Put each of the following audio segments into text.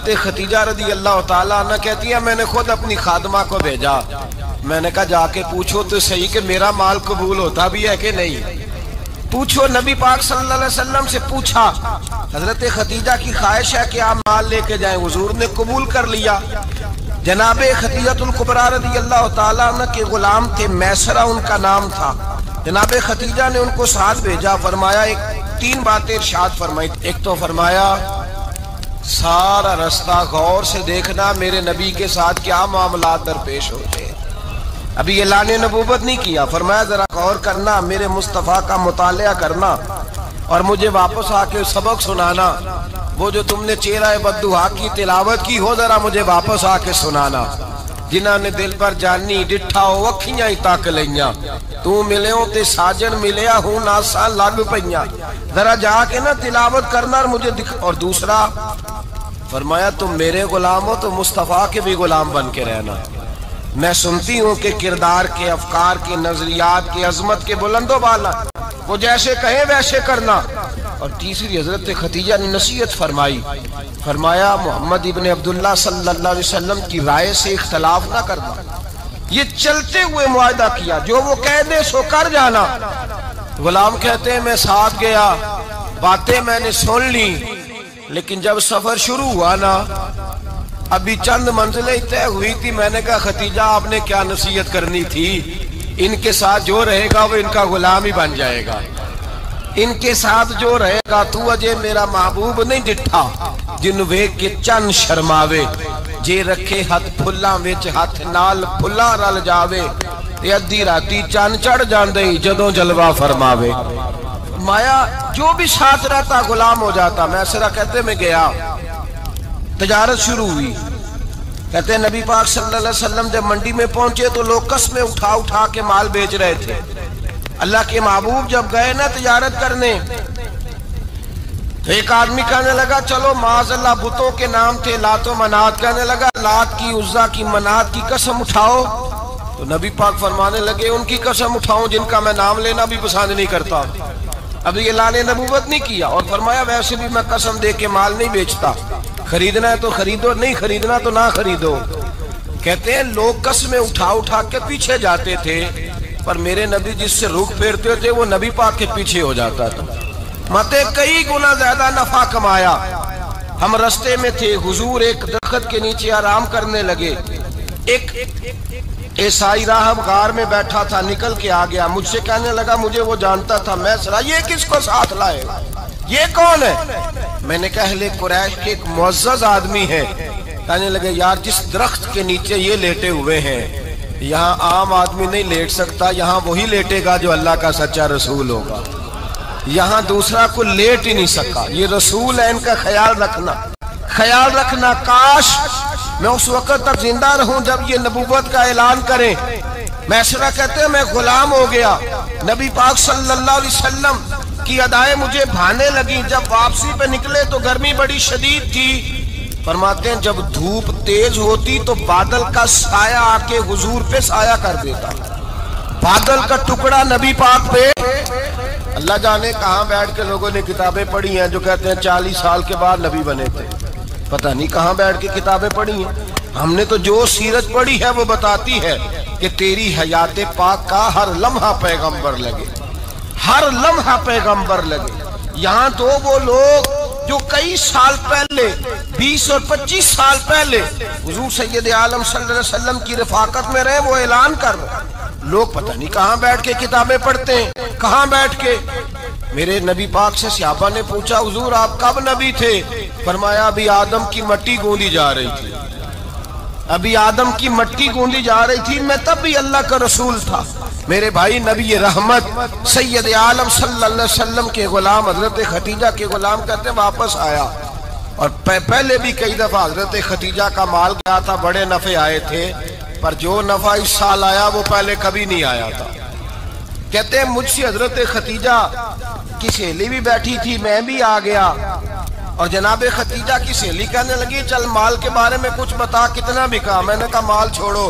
حضرت خدیجہ رضی اللہ تعالیٰ عنہ کہتی ہیں میں نے خود اپنی خادمہ کو بھیجا، میں نے کہا جا کے پوچھو تو صحیح کہ میرا مال قبول ہوتا بھی ہے کہ نہیں، پوچھو۔ نبی پاک صلی اللہ علیہ وسلم سے پوچھا، حضرت خدیجہ کی خواہش ہے کہ آپ مال لے کے جائیں، حضور نے قبول کر لیا۔ جناب خدیجہ الکبریٰ رضی اللہ تعالیٰ عنہ کے غلام تھے، میسرہ ان کا نام تھا، جناب خدیجہ نے ان کو ساتھ بھیجا، فرمایا تین باتیں ارشاد فرمائی۔ ایک تو فرمایا سارا رستہ غور سے دیکھنا میرے نبی کے ساتھ کیا معاملات درپیش ہوتے ہیں، ابھی اعلان نبوت نہیں کیا، فرمایا ذرا غور کرنا، میرے مصطفیٰ کا مطالعہ کرنا اور مجھے واپس آ کے سبق سنانا، وہ جو تم نے چہرہ بددعا کی تلاوت کی ہو ذرا مجھے واپس آ کے سنانا، جنہاں نے دل پر جانی ڈٹھا ہو اکھیاں ہی تک لئیاں، تو ملے ہوں تے ساجن ملیا ہوں ناساں لگ پئیاں، ذرا جا کے نا تلاوت کرنا اور مجھے اور دوسرا فرمایا تم میرے غلام ہو تو مصطفیٰ کے بھی غلام بن کے رہنا، میں سنتی ہوں کہ کردار کے، افکار کے، نظریات کے، عظمت کے بلند و بالا، وہ جیسے کہیں ویسے کرنا۔ اور تیسری حضرت خدیجہ نے نصیحت فرمائی، فرمایا محمد ابن عبداللہ صلی اللہ علیہ وسلم کی رائے سے اختلاف نہ کرنا، یہ چلتے ہوئے معاہدہ کیا، جو وہ کہہ دے سو کر جانا۔ غلام کہتے ہیں میں ساتھ گیا، باتیں میں نے سن لی، لیکن جب سفر شروع ہوا نا ابھی چند منزلیں طے ہوئی تھی، میں نے کہا خدیجہ آپ نے کیا نصیحت کرنی تھی، ان کے ساتھ جو رہے گا وہ ان کا غلام ہی بن جائے گا، ان کے ساتھ جو رہے گا تو اجے میرا محبوب نہیں ڈٹھا جن ویکھ کے چن شرماوے، جے رکھے ہاتھ پھلاں وچ ہاتھ نال پھلاں رل جاوے، تے ادھی راتی چن چڑھ جاندے جدوں جلوہ فرماوے۔ مایا جو بھی ساتھ رہتا غلام ہو جاتا۔ میسرہ کہتے میں گیا، تجارت شروع ہوئی، کہتے ہیں نبی پاک صلی اللہ علیہ وسلم جب منڈی میں پہنچے تو لوگ قسمیں اٹھا اٹھا کے مال بیچ رہے تھے۔ اللہ کے محبوب جب گئے نا تجارت کرنے تو ایک آدمی کہنے لگا چلو معاذ اللہ بتوں کے نام تھے لات و منات، کہنے لگا لات کی، عزا کی، منات کی قسم اٹھاؤ، تو نبی پاک فرمانے لگے ان کی قسم اٹھاؤں جن کا میں نام لینا بھی پسند نہیں کرتا۔ اب یہ اعلان نبوت نہیں کیا، اور فرمایا ویسے بھی میں قسم دے کے مال نہیں بیچتا، خریدنا ہے تو خریدو، نہیں خریدنا تو نہ خریدو۔ کہتے ہیں لوگ قسمیں اٹھا اٹھا کے پیچھے جاتے تھے، پر میرے نبی جس سے رخ پھیرتے تھے وہ نبی پاک کے پیچھے ہو جاتا تھا۔ متے کئی گنا زیادہ نفع کمایا۔ ہم رستے میں تھے، حضور ایک درخت کے نیچے آرام کرنے لگے، ایک عیسائی راہب غار میں بیٹھا تھا، نکل کے آ گیا، مجھ سے کہنے لگا مجھے وہ جانتا تھا، میں سنا یہ کس کو ساتھ لائے، یہ کون ہے؟ میں نے کہا اہل قریش کے ایک معزز آدمی ہے۔ کہنے لگے یار جس درخت کے نیچے یہ لیٹے ہوئے ہیں یہاں عام آدمی نہیں لیٹ سکتا، یہاں وہی لیٹے گا جو اللہ کا سچا رسول ہوگا، یہاں دوسرا کو لیٹ ہی نہیں سکا، یہ رسول ہے، ان کا خیال رکھنا، خیال رکھنا۔ کاش میں اس وقت تک زندہ رہوں جب یہ نبوت کا اعلان کریں۔ میسرہ کہتے ہیں میں غلام ہو گیا، نبی پاک صلی اللہ علیہ وسلم کی ادائیں مجھے بھانے لگی۔ جب واپسی پہ نکلے تو گرمی بڑی شدید تھی، فرماتے ہیں جب دھوپ تیز ہوتی تو بادل کا سایہ آ کے حضور پہ سایہ کر دیتا، بادل کا ٹکڑا نبی پاک پہ۔ اللہ جانے کہاں بیٹھ کے لوگوں نے کتابیں پڑھی ہیں جو کہتے ہیں 40 سال کے بعد نبی بنے تھے، پتہ نہیں کہاں بیٹھ کے کتابیں پڑھی ہیں۔ ہم نے تو جو سیرت پڑھی ہے وہ بتاتی ہے کہ تیری حیات پاک کا ہر لمحہ پیغمبر لگے، ہر لمحہ پیغمبر لگے۔ یہاں تو وہ لوگ جو کئی سال پہلے 20 اور 25 سال پہلے حضور سید عالم صلی اللہ علیہ وسلم کی رفاقت میں رہے وہ اعلان کر رہے، لوگ پتہ نہیں کہاں بیٹھ کے کتابیں پڑھتے ہیں، کہاں بیٹھ کے۔ میرے نبی پاک سے صحابہ نے پوچھا حضور آپ کب نبی تھے؟ فرمایا ابھی آدم کی مٹی گوندی جا رہی تھی، ابھی آدم کی مٹی گوندی جا رہی تھی، میں تب بھی اللہ کا رسول تھا۔ میرے بھائی نبی رحمت سید عالم صلی اللہ علیہ وسلم کے غلام حضرت خدیجہ کے غلام کہتے واپس آیا، اور پہلے بھی کئی دفعہ حضرت خدیجہ کا مال گیا تھا، بڑے نفع آئے تھے، پر جو نفع اس سال آیا وہ پہلے کبھی نہیں آیا تھا۔ کہتے ہیں مجھ سے حضرت خدیجہ کی سہیلی بھی بیٹھی تھی، میں بھی آ گیا، اور جناب خدیجہ کی سہیلی کہنے لگی چل مال کے بارے میں کچھ بتا، کتنا بکا؟ میں نے کہا مال چھوڑو،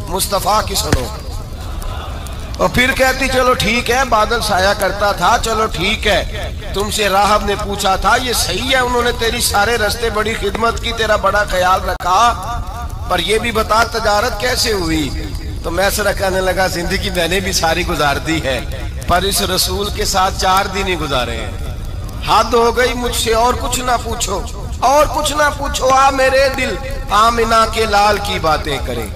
مصطفیٰ کی سنو۔ اور پھر کہتی چلو ٹھیک ہے، بادل سایہ کرتا تھا، چلو ٹھیک ہے، تم سے راہب نے پوچھا تھا، یہ صحیح ہے، انہوں نے تیری سارے رستے بڑی خدمت کی، تیرا بڑا خیال رکھا، پر یہ بھی بتا تجارت کیسے ہوئی؟ تو میں سرا کہنے لگا زندگی میں نے بھی ساری گزار دی ہے، پر اس رسول کے ساتھ 4 دن ہی گزارے ہیں، حد ہو گئی مجھ سے، اور کچھ نہ پوچھو، اور کچھ نہ پوچھو، آ میرے دل آمنہ کے لال کی باتیں کریں،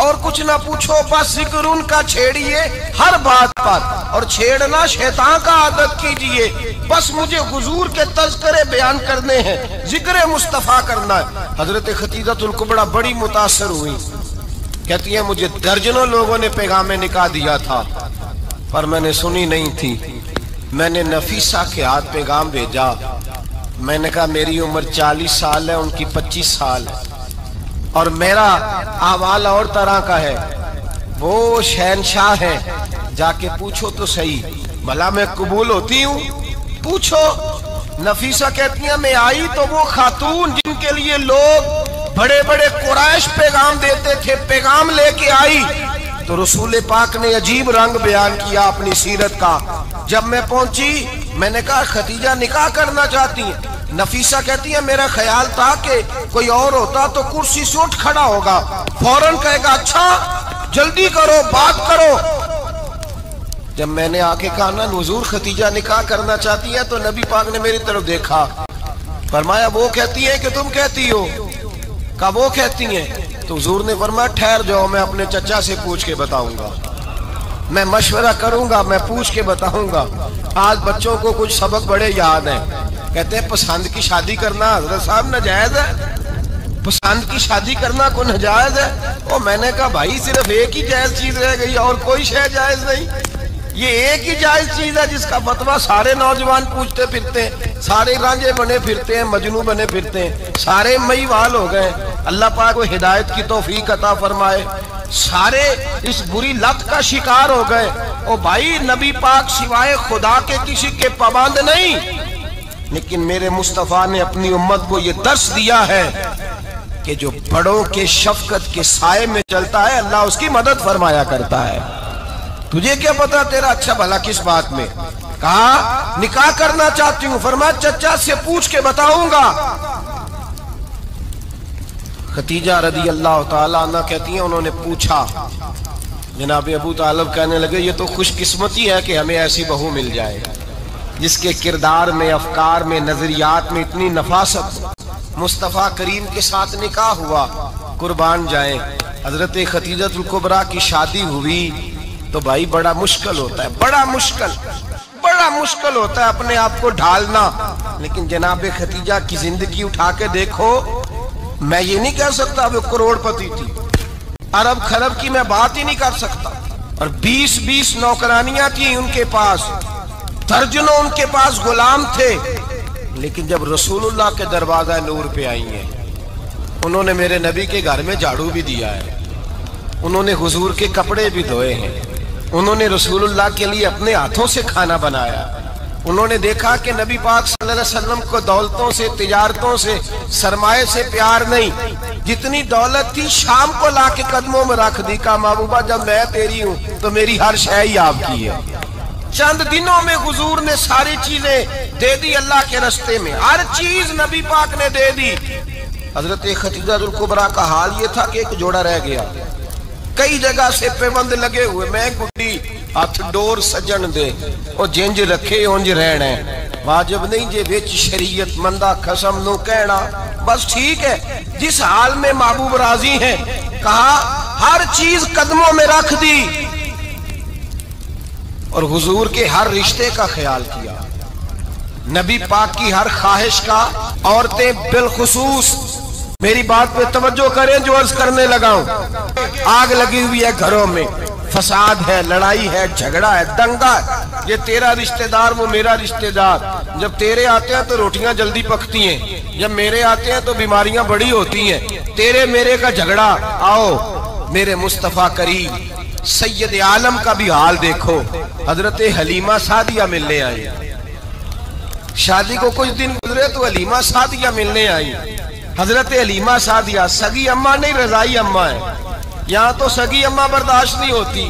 اور کچھ نہ پوچھو، بس ذکر ان کا چھیڑیے ہر بات پر، اور چھیڑنا شیطان کا عادت کیجئے، بس مجھے حضور کے تذکرے بیان کرنے ہیں، ذکر مصطفیٰ کرنا ہے۔ حضرت خدیجہ الکبریٰ بڑی متاثر ہوئی، کہتی ہیں مجھے درجنوں لوگوں نے پیغام نکاح دیا تھا، پر میں نے سنی نہیں تھی، میں نے نفیسہ کے ہاتھ پیغام بھیجا، میں نے کہا میری عمر 40 سال ہے، ان کی 25 سال ہے، اور میرا احوال اور طرح کا ہے، وہ شہنشاہ ہے، جا کے پوچھو تو صحیح، بھلا میں قبول ہوتی ہوں؟ پوچھو۔ نفیسہ کہتی ہیں میں آئی تو وہ خاتون جن کے لیے لوگ بڑے بڑے قریش پیغام دیتے تھے، پیغام لے کے آئی، تو رسول پاک نے عجیب رنگ بیان کیا اپنی سیرت کا۔ جب میں پہنچی میں نے کہا خدیجہ نکاح کرنا چاہتی ہیں؟ نفیسہ کہتی ہے میرا خیال تھا کہ کوئی اور ہوتا تو کرسی سے اٹھ کھڑا ہوگا، فوراً کہے گا اچھا جلدی کرو بات کرو۔ جب میں نے آ کے کہا نا حضور خدیجہ نکاح کرنا چاہتی ہے، تو نبی پاک نے میری طرف دیکھا، فرمایا وہ کہتی ہے کہ تم کہتی ہو؟ کہا وہ کہتی ہیں۔ تو حضور نے فرمایا ٹھہر جاؤ، میں اپنے چچا سے پوچھ کے بتاؤں گا، میں مشورہ کروں گا، میں پوچھ کے بتاؤں گا۔ آج بچوں کو کچھ سبق بڑے یاد ہیں، کہتے ہیں پسند کی شادی کرنا حضرت صاحب ناجائز ہے، پسند کی شادی کرنا کو ناجائز ہے؟ اور میں نے کہا بھائی صرف ایک ہی جائز چیز رہ گئی، اور کوئی شے جائز نہیں، یہ ایک ہی جائز چیز ہے جس کا فتویٰ سارے نوجوان پوچھتے پھرتے ہیں، سارے رانجے بنے پھرتے ہیں، مجنو بنے پھرتے ہیں، سارے مئی وال ہو گئے۔ اللہ پاک کو ہدایت کی توفیق عطا فرمائے، سارے اس بری لت کا شکار ہو گئے۔ او بھائی نبی پاک سوائے خدا کے کسی کے پابند نہیں، لیکن میرے مصطفیٰ نے اپنی امت کو یہ درس دیا ہے کہ جو بڑوں کے شفقت کے سائے میں چلتا ہے اللہ اس کی مدد فرمایا کرتا ہے۔ تجھے کیا پتا تیرا اچھا بھلا کس بات میں؟ کہا نکاح کرنا چاہتی ہوں، فرمایا چچا سے پوچھ کے بتاؤں گا۔ خدیجہ رضی اللہ تعالیٰ عنہ کہتی ہیں انہوں نے پوچھا، جناب ابو طالب کہنے لگے یہ تو خوش قسمتی ہے کہ ہمیں ایسی بہو مل جائے جس کے کردار میں، افکار میں، نظریات میں اتنی نفاست ہو۔ مصطفیٰ کریم کے ساتھ نکاح ہوا، قربان جائیں۔ حضرت خدیجہ الکبریٰ کی شادی ہوئی تو بھائی بڑا مشکل ہوتا ہے، بڑا مشکل ہوتا ہے اپنے آپ کو ڈھالنا، لیکن جناب خدیجہ کی زندگی اٹھا کے دیکھو، میں یہ نہیں کہہ سکتا وہ کروڑ پتی تھی، ارب خرب کی میں بات ہی نہیں کر سکتا، اور 20 نوکرانیاں تھیں ان کے پاس، درجنوں ان کے پاس غلام تھے، لیکن جب رسول اللہ کے دروازہ نور پہ آئی ہیں، انہوں نے میرے نبی کے گھر میں جھاڑو بھی دیا ہے، انہوں نے حضور کے کپڑے بھی دھوئے ہیں، انہوں نے رسول اللہ کے لیے اپنے ہاتھوں سے کھانا بنایا، انہوں نے دیکھا کہ نبی پاک صلی اللہ علیہ وسلم کو دولتوں سے، تجارتوں سے، سرمایہ سے پیار نہیں، جتنی دولت تھی شام کو لا کے قدموں میں رکھ دی، کہا محبوبہ جب میں تیری ہوں تو میری ہر شے ہی آپ کی ہے۔ چند دنوں میں حضور نے ساری چیزیں دے دی اللہ کے رستے میں، ہر چیز نبی پاک نے دے دی۔ حضرت خدیجہ الکبریٰ کا حال یہ تھا کہ ایک جوڑا رہ گیا، کئی جگہ سے پیوند لگے ہوئے، میں گڈی ہاتھ ڈور سجن دے او جنج رکھے اونج رہنا، واجب نہیں جے وچ شریعت مندہ قسم نو کہنا، بس ٹھیک ہے جس حال میں محبوب راضی ہیں، کہا ہر چیز قدموں میں رکھ دی، اور حضور کے ہر رشتے کا خیال کیا، نبی پاک کی ہر خواہش کا۔ عورتیں بالخصوص میری بات پہ توجہ کریں جو عرض کرنے لگا ہوں، آگ لگی ہوئی ہے گھروں میں، فساد ہے، لڑائی ہے، جھگڑا ہے، دنگا ہے، یہ تیرا رشتہ دار وہ میرا رشتہ دار، جب تیرے آتے ہیں تو روٹیاں جلدی پکتی ہیں، جب میرے آتے ہیں تو بیماریاں بڑی ہوتی ہیں، تیرے میرے کا جھگڑا۔ آؤ میرے مصطفیٰ کریم سید عالم کا بھی حال دیکھو، حضرت حلیمہ سعدیہ ملنے آئی، شادی کو کچھ دن گزرے تو حلیمہ سعدیہ ملنے آئی۔ حضرت حلیمہ سعدیہ سگی اماں نہیں رضائی اماں ہے، یہاں تو سگی اماں برداشت نہیں ہوتی،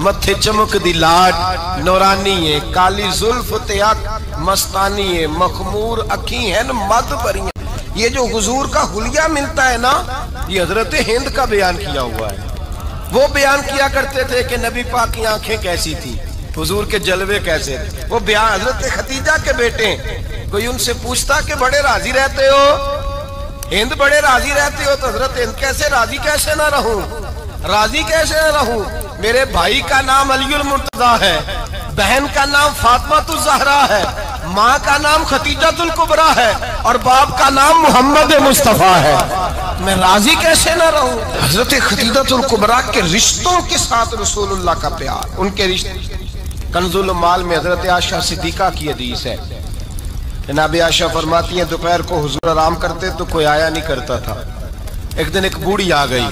متھے چمک دی لاٹ نورانی ہے، کالی زلف تے اک مستانی ہے، مخمور اکھی ہیں مد بری ہیں۔ یہ جو حضور کا حلیہ ملتا ہے نا، یہ حضرت ہند کا بیان کیا ہوا ہے۔ وہ بیان کیا کرتے تھے کہ نبی پاک کی آنکھیں کیسی تھی، حضور کے جلوے کیسے تھے۔ وہ بیان حضرت خدیجہ کے بیٹے ہیں۔ کوئی ان سے پوچھتا کہ بڑے راضی رہتے ہو، ہند بڑے راضی رہتے ہو، تو حضرت ہند کیسے راضی کیسے نہ رہوں، راضی کیسے نہ رہوں؟ میرے بھائی کا نام علی المرتضیٰ ہے، بہن کا نام فاطمہ الزہرا ہے، ماں کا نام خدیجہ الکبریٰ ہے، اور باپ کا نام محمد مصطفیٰ ہے، میں راضی کیسے نہ رہوں؟ حضرت خدیجہ الکبریٰ کے رشتوں کے ساتھ رسول اللہ کا پیار، ان کے رشتے۔ کنز المال میں حضرت عائشہ صدیقہ کی حدیث ہے، جناب عائشہ فرماتی ہیں دوپہر کو حضور آرام کرتے تو کوئی آیا نہیں کرتا تھا۔ ایک دن ایک بوڑھی آ گئی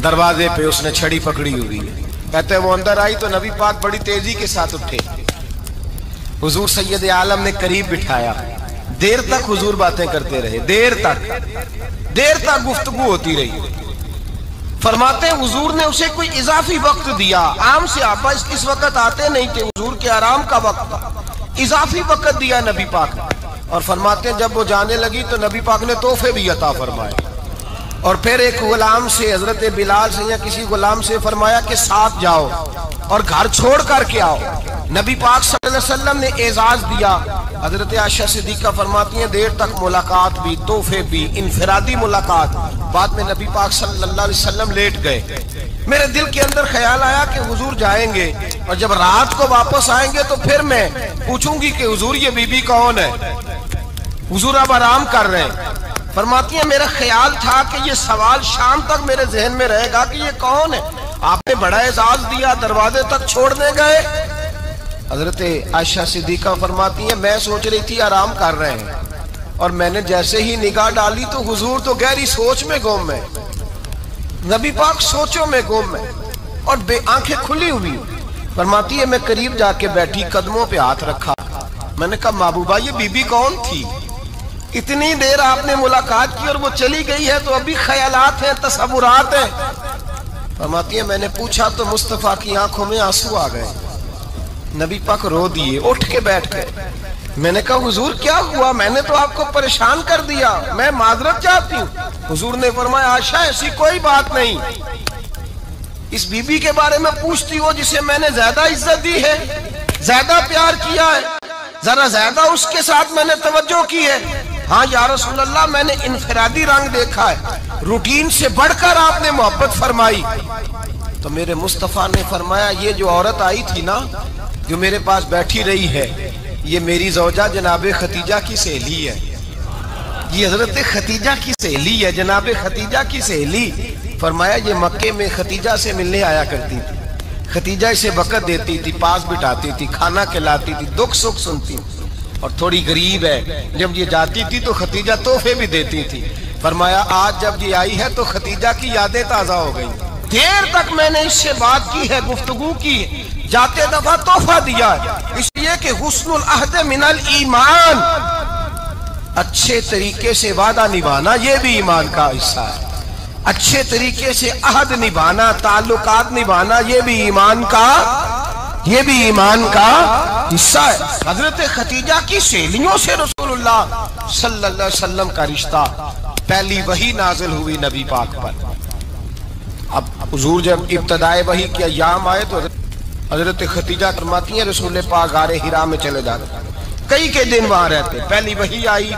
دروازے پہ، اس نے چھڑی پکڑی ہوئی، کہتے ہیں وہ اندر آئی تو نبی پاک بڑی تیزی کے ساتھ اٹھے، حضور سید عالم نے قریب بٹھایا، دیر تک حضور باتیں کرتے رہے، دیر تک گفتگو ہوتی رہی۔ فرماتے ہیں حضور نے اسے کوئی اضافی وقت دیا، عام صحابہ اس وقت آتے نہیں تھے، حضور کے آرام کا وقت تھا، اضافی وقت دیا نبی پاک، اور فرماتے ہیں جب وہ جانے لگی تو نبی پاک نے تحفے بھی عطا فرمائے، اور پھر ایک غلام سے، حضرت بلال سے یا کسی غلام سے فرمایا کہ ساتھ جاؤ اور گھر چھوڑ کر کے آؤ۔ نبی پاک صلی اللہ علیہ وسلم نے اعزاز دیا۔ حضرت عائشہ صدیقہ فرماتی ہیں دیر تک ملاقات بھی، تحفے بھی، انفرادی ملاقات۔ بعد میں نبی پاک صلی اللہ علیہ وسلم لیٹ گئے، میرے دل کے اندر خیال آیا کہ حضور جائیں گے اور جب رات کو واپس آئیں گے تو پھر میں پوچھوں گی کہ حضور یہ بی بی کون ہے، حضور اب آرام کر رہے ہیں۔ فرماتی ہیں میرا خیال تھا کہ یہ سوال شام تک میرے ذہن میں رہے گا کہ یہ کون ہے، آپ نے بڑا اعزاز دیا، دروازے تک چھوڑنے گئے۔ حضرت عائشہ صدیقہ فرماتی ہیں میں سوچ رہی تھی آرام کر رہے ہیں، اور میں نے جیسے ہی نگاہ ڈالی تو حضور تو گہری سوچ میں گم ہے، نبی پاک سوچوں میں گم ہے اور بے آنکھیں کھلی ہوئی۔ فرماتی ہے میں قریب جا کے بیٹھی، قدموں پہ ہاتھ رکھا، میں نے کہا محبوبہ یہ بی بی کون تھی؟ اتنی دیر آپ نے ملاقات کی اور وہ چلی گئی ہے تو ابھی خیالات ہیں، تصورات ہیں۔ فرماتی ہے میں نے پوچھا تو مصطفیٰ کی آنکھوں میں آنسو آ گئے، نبی پاک رو دیے، اٹھ کے بیٹھ گئے۔ میں نے کہا حضور کیا ہوا، میں نے تو آپ کو پریشان کر دیا، میں معذرت چاہتی ہوں۔ حضور نے فرمایا عائشہ ایسی کوئی بات نہیں، اس بی بی کے بارے میں پوچھتی ہو جسے میں نے زیادہ عزت دی ہے، زیادہ پیار کیا ہے، ذرا زیادہ اس کے ساتھ میں نے توجہ کی ہے۔ ہاں یا رسول اللہ میں نے انفرادی رنگ دیکھا ہے، روٹین سے بڑھ کر آپ نے محبت فرمائی۔ تو میرے مصطفیٰ نے فرمایا یہ جو عورت آئی تھی نا، جو میرے پاس بیٹھی رہی ہے، یہ میری زوجہ جناب خدیجہ کی سہیلی ہے، یہ حضرت خدیجہ کی سہیلی ہے، جناب خدیجہ کی سہیلی۔ فرمایا یہ مکے میں خدیجہ سے ملنے آیا کرتی تھی، خدیجہ اسے وقت دیتی تھی، پاس بٹھاتی تھی، کھانا کھلاتی تھی، دکھ سکھ سنتی، اور تھوڑی غریب ہے، جب یہ جاتی تھی تو خدیجہ تحفے بھی دیتی تھی۔ فرمایا آج جب یہ آئی ہے تو خدیجہ کی یادیں تازہ ہو گئی، دیر تک میں نے اس سے بات کی ہے، گفتگو کی، جاتے دفعہ تحفہ دیا ہے، اس لیے کہ حسن العہد من الایمان، اچھے طریقے سے وعدہ نبھانا یہ بھی ایمان کا حصہ ہے، اچھے طریقے سے عہد نبھانا، تعلقات نبھانا یہ بھی ایمان کا حصہ ہے۔ حضرت خدیجہ کی سہیلیوں سے رسول اللہ صلی اللہ علیہ وسلم کا رشتہ، پہلی وحی نازل ہوئی نبی پاک پر۔ اب حضور جب ابتدائے وحی کے ایام آئے تو حضرت خدیجہ فرماتی ہیں رسول پاک غار حرا میں چلے جاتے، کئی کے دن وہاں رہتے، پہلی وحی آئی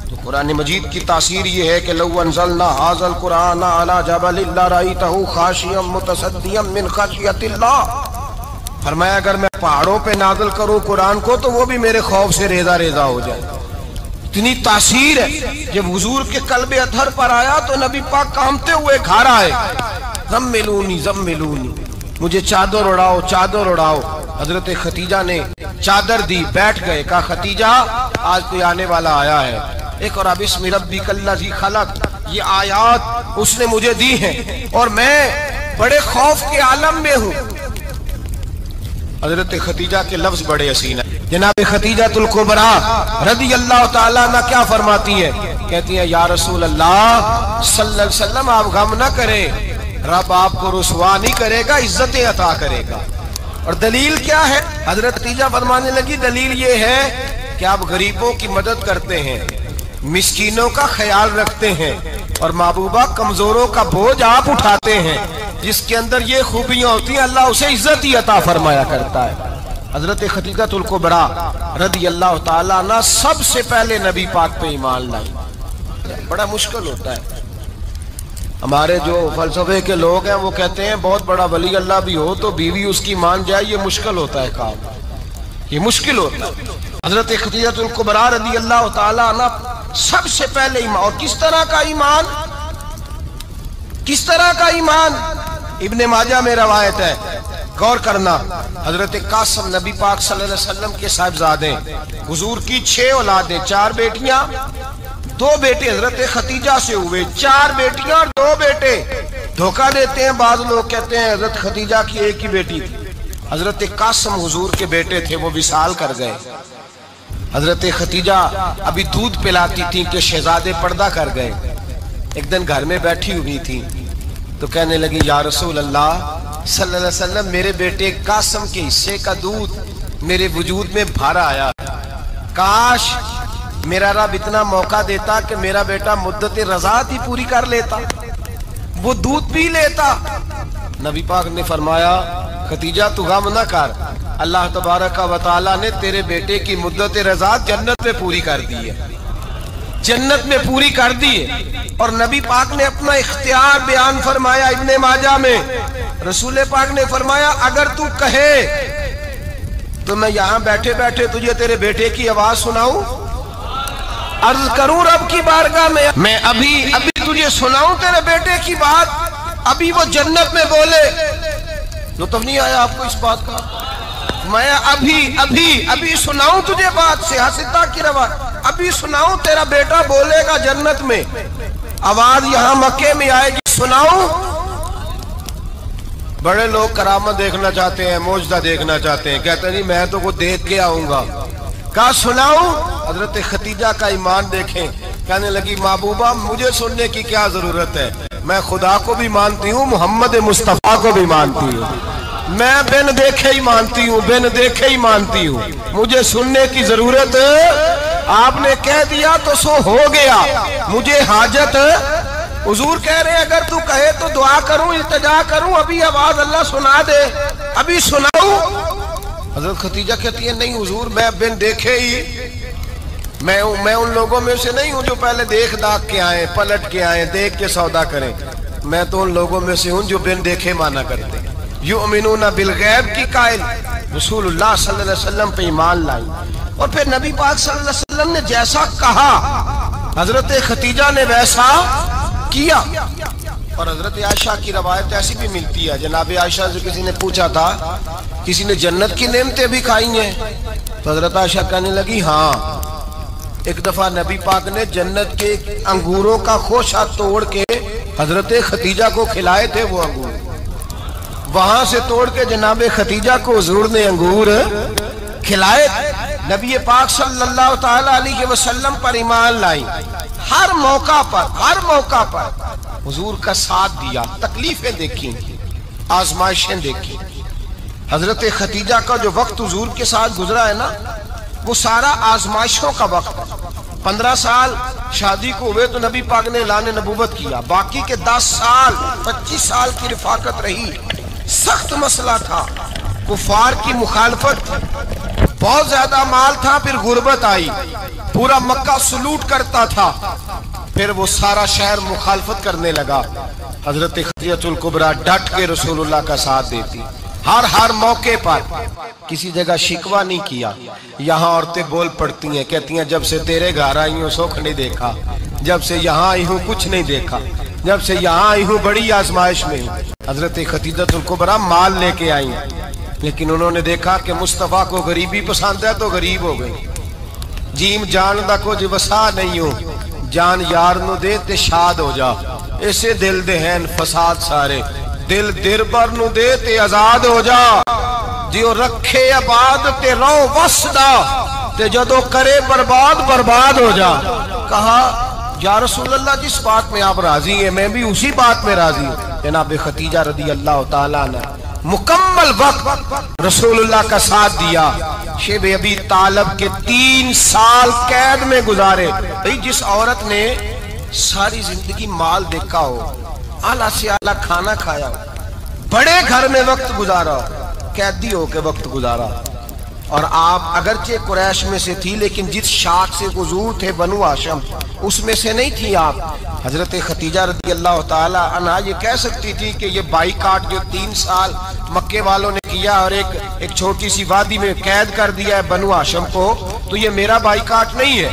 تو قرآن مجید کی تاثیر یہ ہے کہ لو انزلنا ھذا القرآن علی جبل لرأیتہ خاشعا متصدعا من خشیۃ اللہ۔ فرمایا اگر میں پہاڑوں پہ نازل کروں قرآن کو تو وہ بھی میرے خوف سے ریزہ ریزہ ہو جائے، اتنی تاثیر ہے۔ جب حضور کے قلب اطہر پر آیا تو نبی پاک کانپتے ہوئے گھر آئے، زملونی زملونی، مجھے چادر اڑاؤ چادر اڑاؤ۔ حضرت خدیجہ نے چادر دی، بیٹھ گئے، کہا خدیجہ آج کوئی آنے والا آیا ہے، اقرأ باسم ربک الذی خلق، یہ آیات اس نے مجھے دی ہیں اور میں بڑے خوف کے عالم میں ہوں۔ حضرت خدیجہ کے لفظ بڑے حسین ہیں، جناب خدیجہ الکبریٰ رضی اللہ تعالیٰ عنہ کیا فرماتی ہیں؟ کہتی ہیں یا رسول اللہ صلی اللہ علیہ وسلم آپ غم نہ کریں، رب آپ کو رسوا نہیں کرے گا، عزتیں عطا کرے گا۔ اور دلیل کیا ہے؟ حضرت خدیجہ فرمانے لگی دلیل یہ ہے کہ آپ غریبوں کی مدد کرتے ہیں، مسکینوں کا خیال رکھتے ہیں، اور محبوبہ کمزوروں کا بوجھ آپ اٹھاتے ہیں۔ جس کے اندر یہ خوبیاں ہوتی ہیں اللہ اسے عزت ہی عطا فرمایا کرتا ہے۔ حضرت خدیجہ الکبریٰ رضی اللہ تعالیٰ عنہ سب سے پہلے نبی پاک پہ ایمان لائی۔ بڑا مشکل ہوتا ہے، ہمارے جو فلسفے کے لوگ ہیں وہ کہتے ہیں بہت بڑا ولی اللہ بھی ہو تو بیوی اس کی مان جائے، یہ مشکل ہوتا ہے کام، یہ مشکل ہوتا ہے۔ حضرت خدیجہ الکبریٰ رضی اللہ تعالیٰ عنہ سب سے پہلے ایمان، اور کس طرح کا ایمان؟ کس طرح کا ایمان؟ ابن ماجہ میں روایت ہے، غور کرنا۔ حضرت قاسم نبی پاک صلی اللہ علیہ وسلم کے صاحبزادے، حضور کی 6 اولادیں، 4 بیٹیاں 2 بیٹے حضرت خدیجہ سے ہوئے، 4 بیٹیاں اور 2 بیٹے۔ دھوکہ دیتے ہیں بعض لوگ، کہتے ہیں حضرت خدیجہ کی ایک ہی بیٹی تھی۔ حضرت قاسم حضور کے بیٹے تھے، وہ وصال کر گئے۔ حضرت خدیجہ ابھی دودھ پلاتی تھی کہ شہزادے پردہ کر گئے۔ ایک دن گھر میں بیٹھی ہوئی تھی تو کہنے لگی یا رسول اللہ صلی اللہ علیہ وسلم، میرے بیٹے قاسم کے حصے کا دودھ میرے وجود میں بھر آیا، کاش میرا رب اتنا موقع دیتا کہ میرا بیٹا مدت رضاعت ہی پوری کر لیتا، وہ دودھ پی لیتا۔ نبی پاک نے فرمایا خدیجہ تو غم نہ کر، اللہ تبارک و تعالیٰ نے تیرے بیٹے کی مدت رضاعت جنت میں پوری کر دی ہے، جنت میں پوری کر دی ہے۔ اور نبی پاک نے اپنا اختیار بیان فرمایا ابن ماجہ میں، رسول پاک نے فرمایا اگر تو کہے تو میں یہاں بیٹھے بیٹھے تجھے تیرے بیٹے کی آواز سناؤں، عرض کروں رب کی بارگاہ میں ابھی تجھے سناؤں تیرے بیٹے کی بات، ابھی وہ جنت میں بولے۔ لطف نہیں آیا آپ کو اس بات کا؟ میں ابھی سناؤں تجھے بات، سیاستہ کی روایت، ابھی سناؤں تیرا بیٹا بولے گا جنت میں، آواز یہاں مکے میں آئے گی، سناؤں؟ بڑے لوگ کرامت دیکھنا چاہتے ہیں، معجزہ دیکھنا چاہتے ہیں، کہتے ہیں نہیں میں تو وہ دیکھ کے آؤں گا۔ کہا سناؤں؟ حضرت خدیجہ کا ایمان دیکھیں، کہنے لگی محبوبہ مجھے سننے کی کیا ضرورت ہے، میں خدا کو بھی مانتی ہوں، محمد مصطفیٰ کو بھی مانتی ہوں، میں بن دیکھے ہی مانتی ہوں، بن دیکھے ہی مانتی ہوں، مجھے سننے کی ضرورت آپ نے کہہ دیا تو سو ہو گیا، مجھے حاجت حضور کہہ رہے اگر تو کہے تو دعا کروں، التجا کروں، ابھی آواز اللہ سنا دے، ابھی سناؤں؟ حضرت خدیجہ کہتی ہے نہیں حضور میں بن دیکھے ہی، میں ان لوگوں میں سے نہیں ہوں جو پہلے دیکھ داکھ کے آئیں، پلٹ کے آئیں، دیکھ کے سودا کریں، میں تو ان لوگوں میں سے ہوں جو بن دیکھے مانا کرتے ہیں۔ یؤمنون بالغیب کی قائل رسول اللہ صلی اللہ علیہ وسلم پہ ایمان لائی، اور پھر نبی پاک صلی اللہ علیہ وسلم نے جیسا کہا حضرت خدیجہ نے ویسا کیا۔ اور حضرت عائشہ کی روایت ایسی بھی ملتی ہے، جناب عائشہ سے کسی نے پوچھا تھا کسی نے جنت کی نعمتیں بھی کھائی ہیں؟ تو حضرت عائشہ کہنے لگی ہاں، ایک دفعہ نبی پاک نے جنت کے انگوروں کا خوشہ توڑ کے حضرت خدیجہ کو کھلائے تھے، وہ انگور وہاں سے توڑ کے جناب خدیجہ کو حضور نے انگور کھلائے تھے۔ نبی پاک صلی اللہ تعالی علیہ وسلم پر ایمان لائی، ہر موقع پر حضور کا ساتھ دیا، تکلیفیں دیکھی، آزمائشیں دیکھی۔ حضرت خدیجہ کا جو وقت حضور کے ساتھ گزرا ہے نا، وہ سارا آزمائشوں کا وقت ہے۔ 15 سال شادی کو ہوئے تو نبی پاک نے اعلان نبوت کیا، باقی کے 10 سال 25 سال کی رفاقت رہی، سخت مسئلہ تھا، کفار کی مخالفت، بہت زیادہ مال تھا، پھر غربت آئی، پورا مکہ سلوٹ کرتا تھا، پھر وہ سارا شہر مخالفت کرنے لگا۔ حضرت خدیجہ الکبریٰ ڈٹ کے رسول اللہ کا ساتھ دیتی، ہر موقع پر کسی جگہ شکوہ نہیں کیا۔ یہاں عورتیں بول پڑتی ہیں، کہتی ہیں جب سے تیرے گھر آئی ہوں سکھ نہیں دیکھا، جب سے یہاں آئی ہوں کچھ نہیں دیکھا، جب سے یہاں آئی ہوں بڑی آزمائش میں ہوں۔ حضرت خدیجہ الکبریٰ مال لے کے آئی، لیکن انہوں نے دیکھا کہ مصطفیٰ کو غریبی پسند ہے تو غریب ہو گئی۔ جیم جان دا کچھ وسا نہیں ہو، جان یار نو دے تے شاد ہو جا، ایسے دل دہن فساد سارے، دل دربر نو دے تے آزاد ہو جا، جیو رکھے آباد تے رو وسدا، تے جدو کرے برباد ہو جا۔ کہا یا رسول اللہ جس بات میں آپ راضی ہیں میں بھی اسی بات میں راضی ہوں۔ جناب خدیجہ رضی اللہ تعالیٰ عنہ مکمل وقت رسول اللہ کا ساتھ دیا. شیب ابی طالب کے 3 سال قید میں گزارے. بھئی جس عورت نے ساری زندگی مال دیکھا ہو، اعلیٰ سے اعلیٰ کھانا کھایا، بڑے گھر میں وقت گزارا، قیدی ہو کے وقت گزارا، اور آپ اگرچہ قریش میں سے تھی لیکن جس شاخ سے حضور تھے بنو ہاشم اس میں سے نہیں تھی آپ. حضرت خدیجہ رضی اللہ تعالی عنہا یہ کہہ سکتی تھی کہ یہ بائیکاٹ جو 3 سال مکے والوں نے کیا اور ایک چھوٹی سی وادی میں قید کر دیا ہے بنو ہاشم کو، تو یہ میرا بائیکاٹ نہیں ہے.